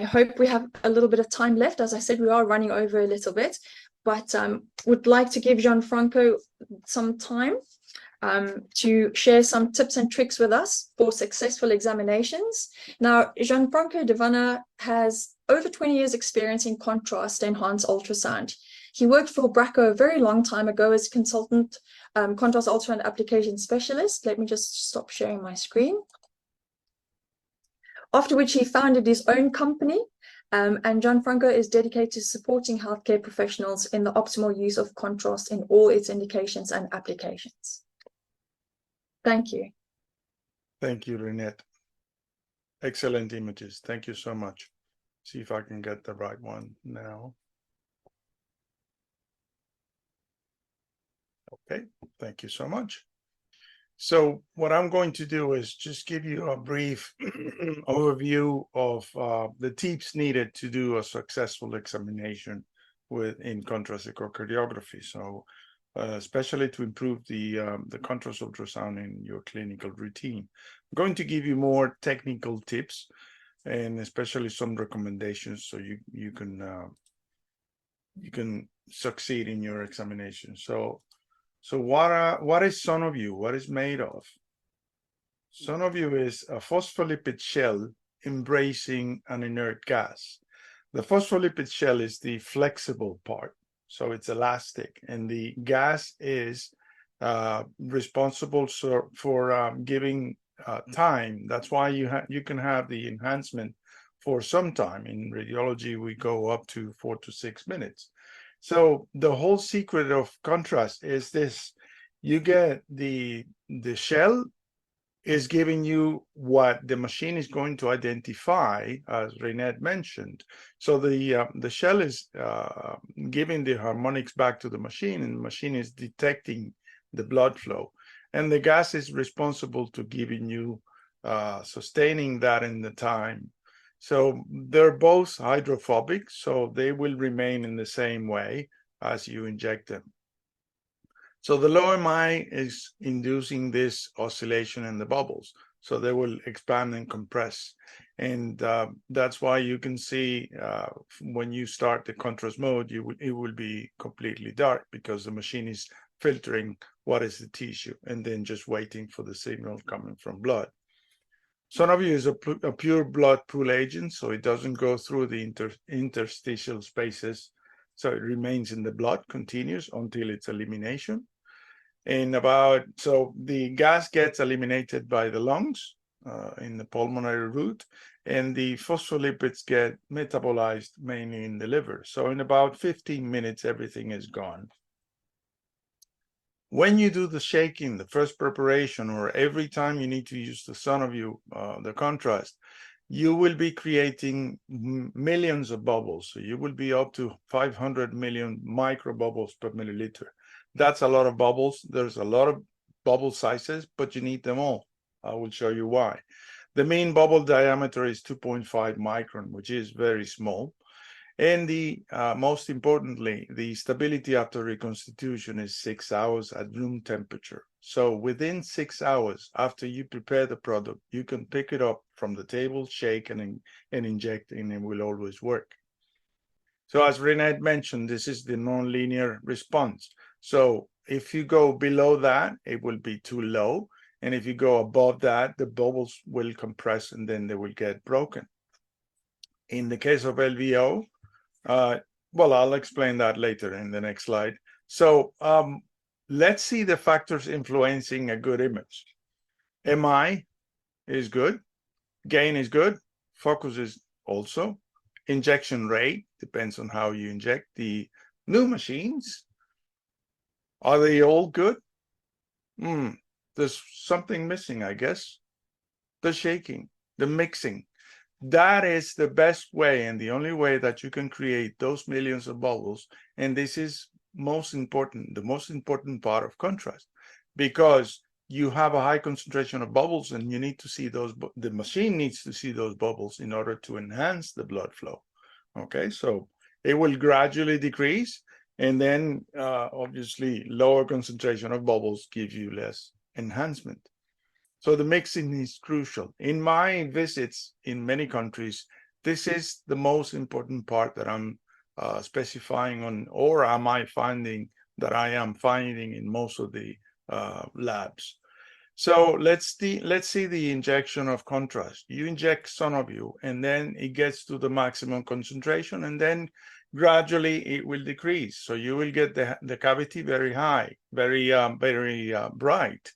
I hope we have a little bit of time left. As I said, we are running over a little bit, but would like to give Gianfranco some time to share some tips and tricks with us for successful examinations. Now, Gianfranco Di Vanna has over 20 years experience in contrast enhanced ultrasound. He worked for Bracco a very long time ago as consultant contrast ultrasound application specialist. Let me just stop sharing my screen. After which he founded his own company, and Gianfranco is dedicated to supporting healthcare professionals in the optimal use of contrast in all its indications and applications. Thank you. Thank you, Renette. Excellent images. Thank you so much. See if I can get the right one now. Okay, thank you so much. So what I'm going to do is just give you a brief overview of the tips needed to do a successful examination in contrast echocardiography. So especially to improve the contrast ultrasound in your clinical routine. I'm going to give you more technical tips and especially some recommendations so you can succeed in your examination. So what is Sonoview? What is made of? Sonoview is a phospholipid shell embracing an inert gas. The phospholipid shell is the flexible part, so it's elastic, and the gas is responsible for giving time. That's why you can have the enhancement for some time. In radiology, we go up to 4 to 6 minutes. So the whole secret of contrast is this: you get the shell is giving you what the machine is going to identify, as Renette mentioned. So the shell is giving the harmonics back to the machine, and the machine is detecting the blood flow, and the gas is responsible to giving you sustaining that in the time. So they're both hydrophobic, so they will remain in the same way as you inject them. So the low MI is inducing this oscillation in the bubbles, so they will expand and compress. And that's why you can see when you start the contrast mode, it will be completely dark, because the machine is filtering what is the tissue and then just waiting for the signal coming from blood. Sonoview is a pure blood pool agent, so it doesn't go through the interstitial spaces. So it remains in the blood, continues until its elimination. So the gas gets eliminated by the lungs in the pulmonary route, and the phospholipids get metabolized mainly in the liver. So in about 15 minutes, everything is gone. When you do the shaking, the first preparation, or every time you need to use the Sonoview, the contrast, you will be creating millions of bubbles. So you will be up to 500 million microbubbles per milliliter. That's a lot of bubbles. There's a lot of bubble sizes, but you need them all. I will show you why. The mean bubble diameter is 2.5 micron, which is very small. And most importantly, the stability after reconstitution is 6 hours at room temperature. So within 6 hours after you prepare the product, you can pick it up from the table, shake, and inject, and it will always work. So as Renette mentioned, this is the nonlinear response. So if you go below that, it will be too low. And if you go above that, the bubbles will compress and then they will get broken. In the case of LVO, well, I'll explain that later in the next slide. So let's see the factors influencing a good image. MI is good. Gain is good. Focus is also. Injection rate depends on how you inject. The new machines, are they all good? There's something missing, I guess. The shaking, the mixing. That is the best way and the only way that you can create those millions of bubbles. And this is most important, the most important part of contrast, because you have a high concentration of bubbles and you need to see those, the machine needs to see those bubbles in order to enhance the blood flow. Okay, so it will gradually decrease, and then obviously lower concentration of bubbles gives you less enhancement. So the mixing is crucial. In my visits in many countries, This is the most important part that I'm specifying on, or am I finding that I am finding in most of the labs. So let's see the injection of contrast. You inject Sonoview, and then it gets to the maximum concentration, and then gradually it will decrease. So you will get the cavity very high, very bright.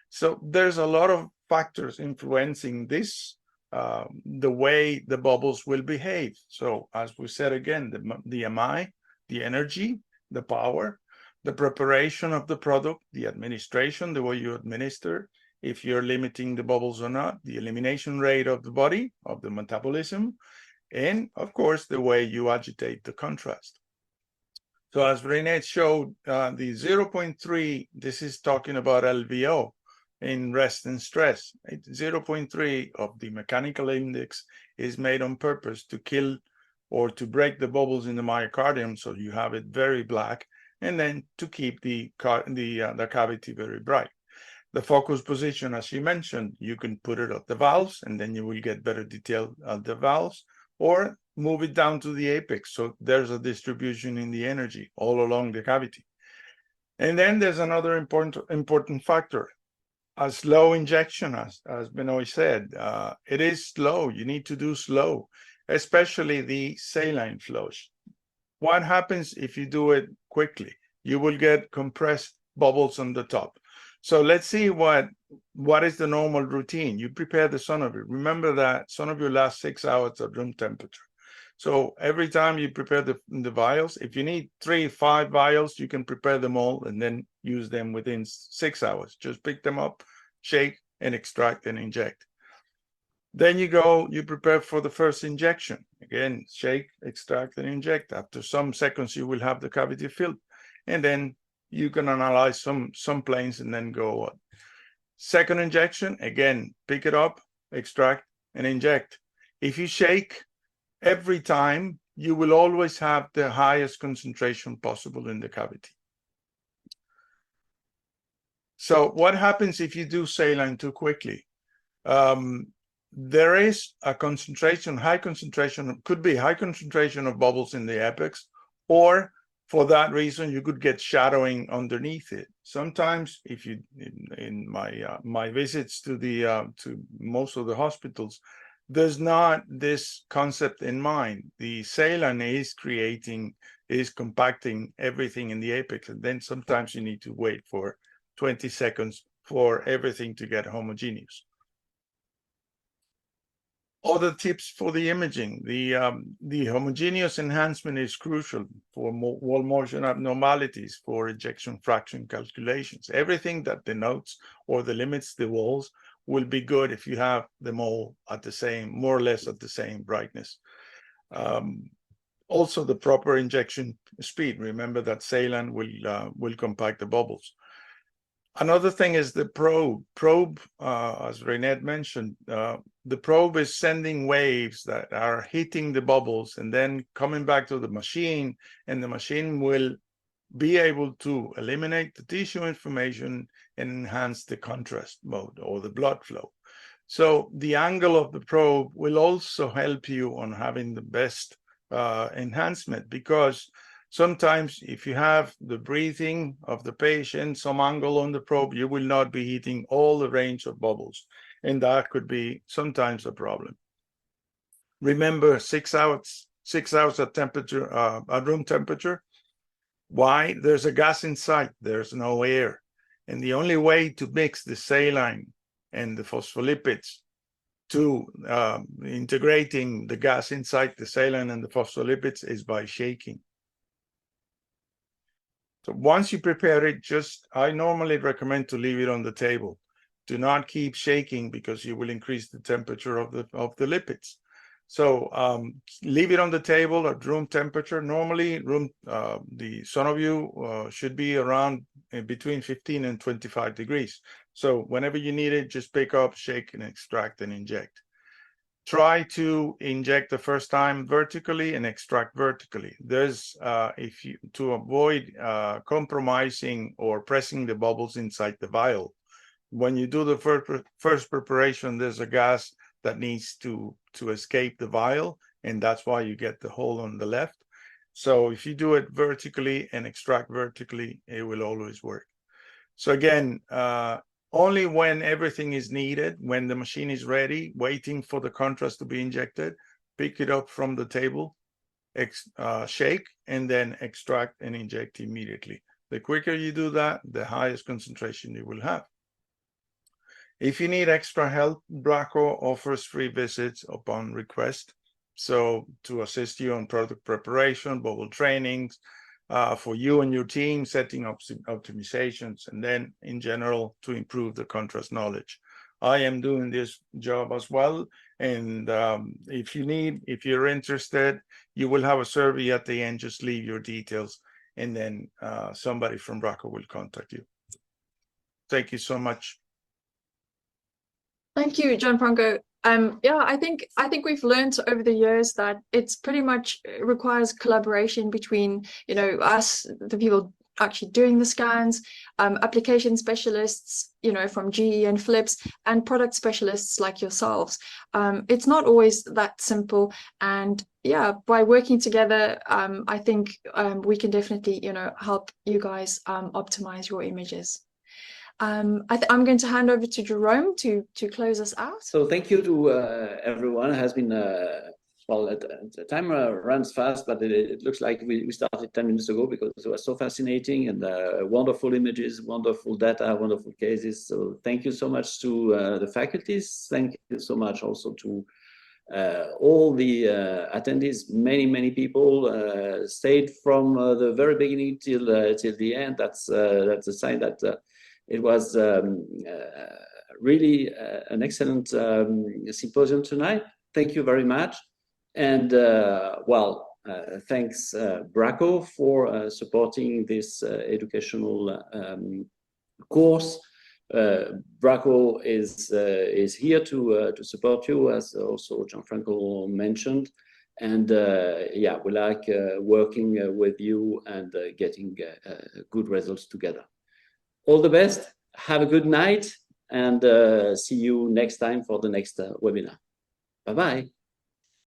So there's a lot of factors influencing this, the way the bubbles will behave. So as we said again, the MI, the energy, the power, the preparation of the product, the administration, the way you administer, if you're limiting the bubbles or not, the elimination rate of the body, of the metabolism, and of course, the way you agitate the contrast. So as Renee showed, the 0.3, this is talking about LVO in rest and stress. 0.3 of the mechanical index is made on purpose to kill or to break the bubbles in the myocardium, so you have it very black, and then to keep the cavity very bright. The focus position, as you mentioned, you can put it at the valves, and then you will get better detail at the valves, or move it down to the apex, so there's a distribution in the energy all along the cavity. And then there's another important factor. A slow injection, as Benoit said, it is slow. You need to do slow, especially the saline flows. What happens if you do it quickly? You will get compressed bubbles on the top. So let's see what is the normal routine. You prepare the Sonoview. Remember that Sonoview lasts 6 hours at room temperature. So every time you prepare the vials, if you need 3-5 vials, you can prepare them all and then use them within 6 hours. Just pick them up, shake, and extract and inject. Then you prepare for the first injection. Again, shake, extract, and inject. After some seconds, you will have the cavity filled. And then you can analyze some planes and then go on. Second injection, again, pick it up, extract, and inject. If you shake every time, you will always have the highest concentration possible in the cavity. So what happens if you do saline too quickly? There is a concentration, high concentration, could be high concentration of bubbles in the apex, or for that reason, you could get shadowing underneath it. Sometimes, if you, in my visits to most of the hospitals, there's not this concept in mind. The saline is compacting everything in the apex, and then sometimes you need to wait for 20 seconds for everything to get homogeneous. Other tips for the imaging. The homogeneous enhancement is crucial for wall motion abnormalities, for ejection fraction calculations. Everything that denotes or limits the walls will be good if you have them all at the same, more or less at the same brightness. Also, the proper injection speed. Remember that saline will compact the bubbles. Another thing is the probe. As Renette mentioned, the probe is sending waves that are hitting the bubbles and then coming back to the machine, and the machine will be able to eliminate the tissue information and enhance the contrast mode or the blood flow. So the angle of the probe will also help you on having the best enhancement, because sometimes if you have the breathing of the patient, some angle on the probe, you will not be hitting all the range of bubbles. And that could be sometimes a problem. Remember, 6 hours at temperature, at room temperature. Why? There's a gas inside, there's no air. And the only way to mix the saline and the phospholipids to integrating the gas inside the saline and the phospholipids is by shaking. So once you prepare it, I normally recommend to leave it on the table. Do not keep shaking, because you will increase the temperature of the lipids. So leave it on the table at room temperature. Normally, the Sonoview should be around between 15 and 25 degrees. So whenever you need it, just pick up, shake, and extract and inject. Try to inject the first time vertically and extract vertically. There's to avoid compromising or pressing the bubbles inside the vial. When you do the first preparation, there's a gas that needs to escape the vial, and that's why you get the hole on the left. So if you do it vertically and extract vertically, it will always work. So again, only when everything is needed, when the machine is ready, waiting for the contrast to be injected, pick it up from the table, shake, and then extract and inject immediately. The quicker you do that, the highest concentration you will have. If you need extra help, Bracco offers free visits upon request. So to assist you on product preparation, bubble trainings, for you and your team, setting up optimizations, and then in general to improve the contrast knowledge. I am doing this job as well. And if you're interested, you will have a survey at the end. Just leave your details, and then somebody from Bracco will contact you. Thank you so much. Thank you, Gianfranco. Yeah, I think we've learned over the years that it's pretty much requires collaboration between, you know, us, the people actually doing the scans, application specialists, you know, from GE and Philips, and product specialists like yourselves. It's not always that simple, and yeah, by working together, I think we can definitely, you know, help you guys optimize your images. I'm going to hand over to Jerome to close us out. So thank you to everyone. It has been well, the time runs fast, but it looks like we started 10 minutes ago, because it was so fascinating, and wonderful images, wonderful data, wonderful cases. So thank you so much to the faculties. Thank you so much also to all the attendees. Many people stayed from the very beginning till the end. That's a sign that it was really an excellent symposium tonight. Thank you very much. And thanks Bracco for supporting this educational course. Bracco is here to support you, as also Gianfranco mentioned. And yeah, we like working with you and getting good results together. All the best, have a good night, and see you next time for the next webinar. Bye-bye.